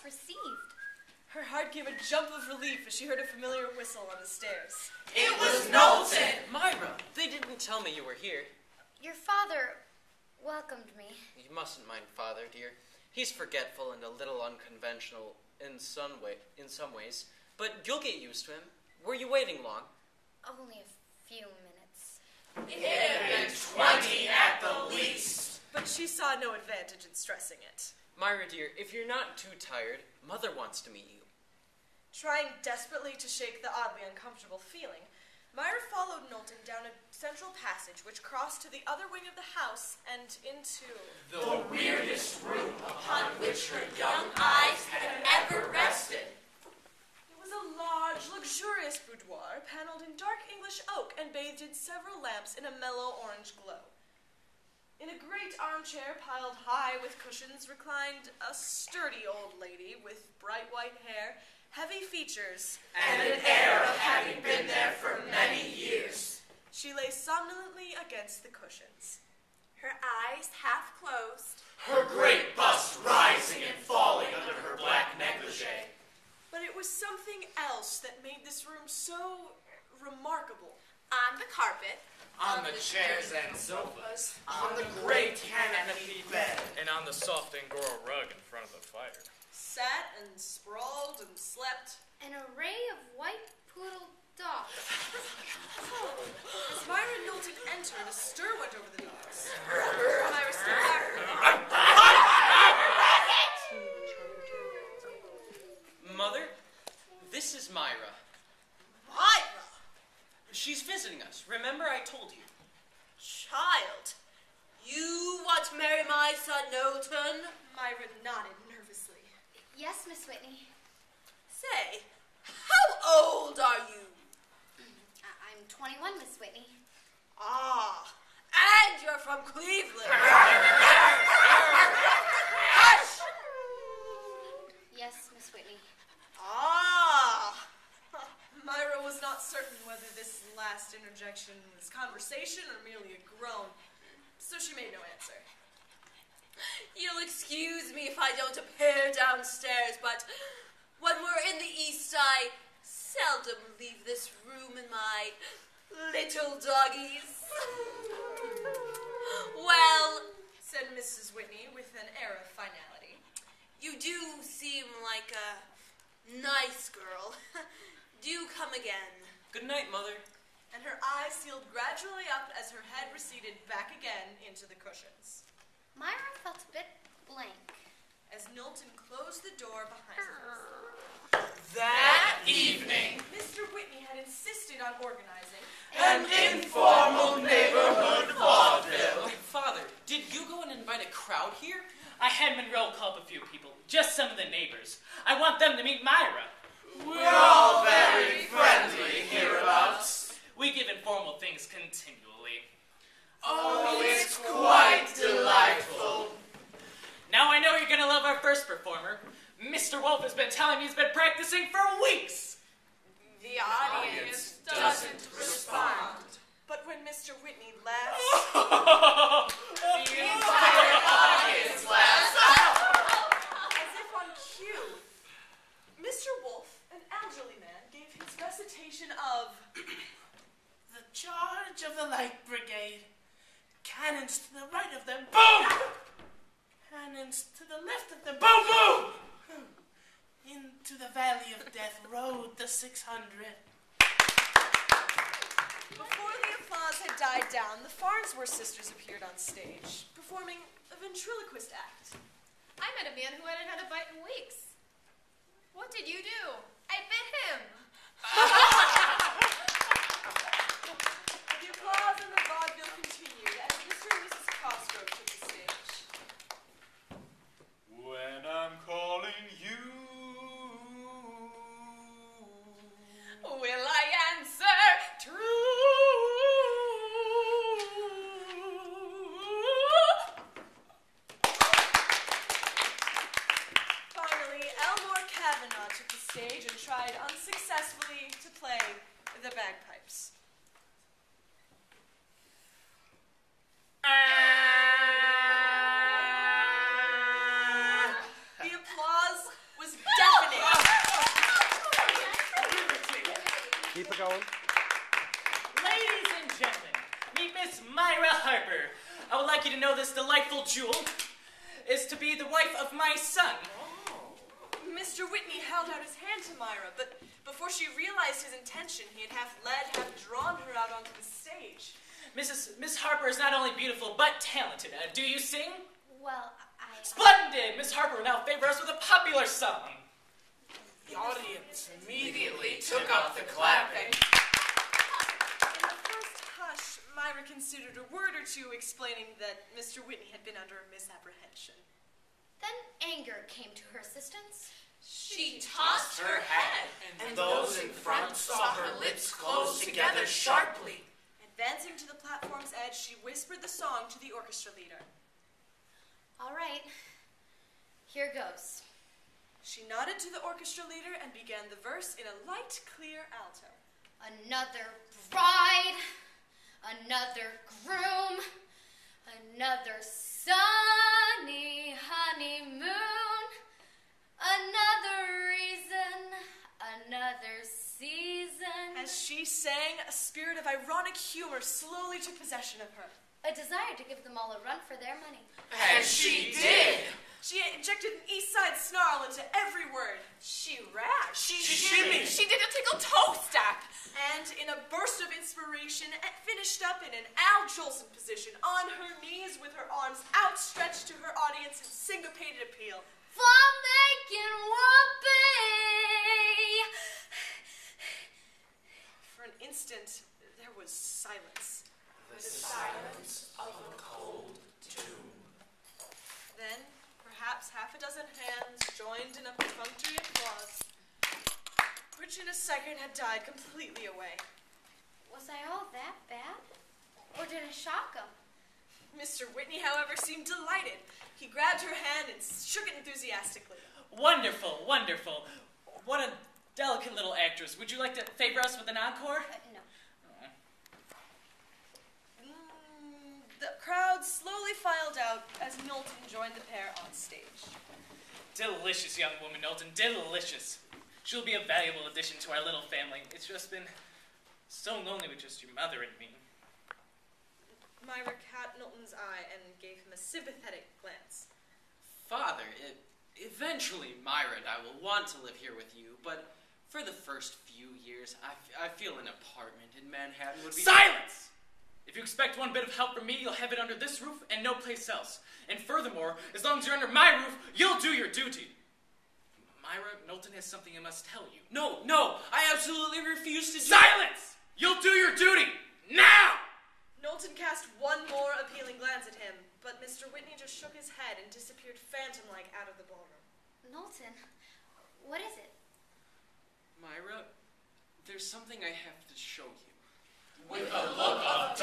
received. Her heart gave a jump of relief as she heard a familiar whistle on the stairs. It was Knowlton! Myra, they didn't tell me you were here. Your father welcomed me. You mustn't mind Father, dear. He's forgetful and a little unconventional in some ways, but you'll get used to him. Were you waiting long? Only a few minutes. It had been 20 at the least. But she saw no advantage in stressing it. Myra, dear, if you're not too tired, Mother wants to meet you. Trying desperately to shake the oddly uncomfortable feeling, Myra followed Knowlton down a central passage which crossed to the other wing of the house and into the weirdest room upon which her young eyes had ever rested. It was a large, luxurious boudoir, paneled in dark English oak and bathed in several lamps in a mellow orange glow. In a great armchair piled high with cushions reclined a sturdy old lady with bright white hair, heavy features, and an air of having been there for many years. She lay somnolently against the cushions, her eyes half closed, her great bust rising and falling under her black negligee. But it was something else that made this room so remarkable. On the carpet, on the chairs and sofas, on the great canopy bed, and on the soft Angora rug in front of the fire. Sat and sprawled and slept an array of white poodle dogs. As Myra and Knowlton entered, a stir went over the dogs. Myra stood back. Mother, this is Myra. Myra? She's visiting us. Remember I told you. Child, you want to marry my son Knowlton? Myra nodded nervously. Yes, Miss Whitney. Say, how old are you? I'm 21, Miss Whitney. Ah, and you're from Cleveland. Hush! Yes, Miss Whitney. Ah! Myra was not certain whether this last interjection was conversation or merely a groan, so she made no answer. You'll excuse me if I don't appear downstairs, but when we're in the East, I seldom leave this room in my little doggies. Well, said Mrs. Whitney with an air of finality, you do seem like a nice girl. Do come again. Good night, Mother. And her eyes sealed gradually up as her head receded back again into the cushions. Myra felt a bit blank as Knowlton closed the door behind her. That evening, Mr. Whitney had insisted on organizing an informal neighborhood vaudeville. Father, did you go and invite a crowd here? I had Monroe call up a few people, just some of the neighbors. I want them to meet Myra. We're all very friendly hereabouts. We give informal things continually. Oh, it's quite delightful. Now I know you're going to love our first performer. Mr. Wolf has been telling me he's been practicing for weeks. The audience doesn't respond. But when Mr. Whitney laughs, the entire audience laughs as if on cue. Mr. Wolf, an elderly man, gave his recitation of the charge of the Light Brigade. Cannons to the right of them, boom! Cannons to the left of them, boom, boom! Into the Valley of Death rode the 600. Before the applause had died down, the Farnsworth sisters appeared on stage, performing a ventriloquist act. I met a man who hadn't had a bite in weeks. What did you do? I bit him. The applause and the vaudeville continued as Mr. and Mrs. Cosgrove took the stage. When I'm calling you, Will I answer true? Finally, Elmore Kavanaugh took the stage and tried unsuccessfully to play the bagpipes. The applause was Keep it going. Ladies and gentlemen, meet Miss Myra Harper. I would like you to know this delightful jewel is to be the wife of my son. Mr. Whitney held out his hand to Myra, but before she realized his intention, he had half led, half drawn her out onto the stage. Miss Harper is not only beautiful, but talented. Do you sing? Well, I... Splendid! Miss Harper will now favor us with a popular song. The audience Immediately took up the clapping. In the first hush, Myra considered a word or two explaining that Mr. Whitney had been under a misapprehension. Then anger came to her assistance. She tossed her head, And those in front saw her lips close together sharply. Advancing to the platform's edge, she whispered the song to the orchestra leader. All right, here goes. She nodded to the orchestra leader and began the verse in a light, clear alto. Another bride, another groom, another sunny honeymoon, another reason, another season. As she sang, a spirit of ironic humor slowly took possession of her. A desire to give them all a run for their money. And she did. She injected an East Side snarl into every word. she rapped. She shimmied. She did a tickle toe step. And in a burst of inspiration, finished up in an Al Jolson position, on her knees with her arms outstretched to her audience in syncopated appeal. Flamencan whoopee! For an instant, there was silence. The silence of a cold tomb. Then, perhaps half a dozen hands joined in a perfunctory applause, which in a second had died completely away. Was I all that bad? Or did it shock him? Mr. Whitney, however, seemed delighted. He grabbed her hand and shook it enthusiastically. Wonderful, wonderful. What a delicate little actress. Would you like to favor us with an encore? No. The crowd slowly filed out as Milton joined the pair on stage. Delicious young woman, Knowlton, delicious. She'll be a valuable addition to our little family. It's just been so lonely with just your mother and me. Myra caught Milton's eye and gave him a sympathetic glance. Father, eventually Myra and I will want to live here with you, but for the first few years, I feel an apartment in Manhattan would be... Silence! If you expect one bit of help from me, you'll have it under this roof and no place else. And furthermore, as long as you're under my roof, you'll do your duty. Myra, Knowlton has something I must tell you. No, I absolutely refuse to do... Silence! You'll do your duty! Now! Knowlton cast one more appealing glance at him, but Mr. Whitney just shook his head and disappeared phantom-like out of the ballroom. Knowlton, what is it? Myra, there's something I have to show you. With a look of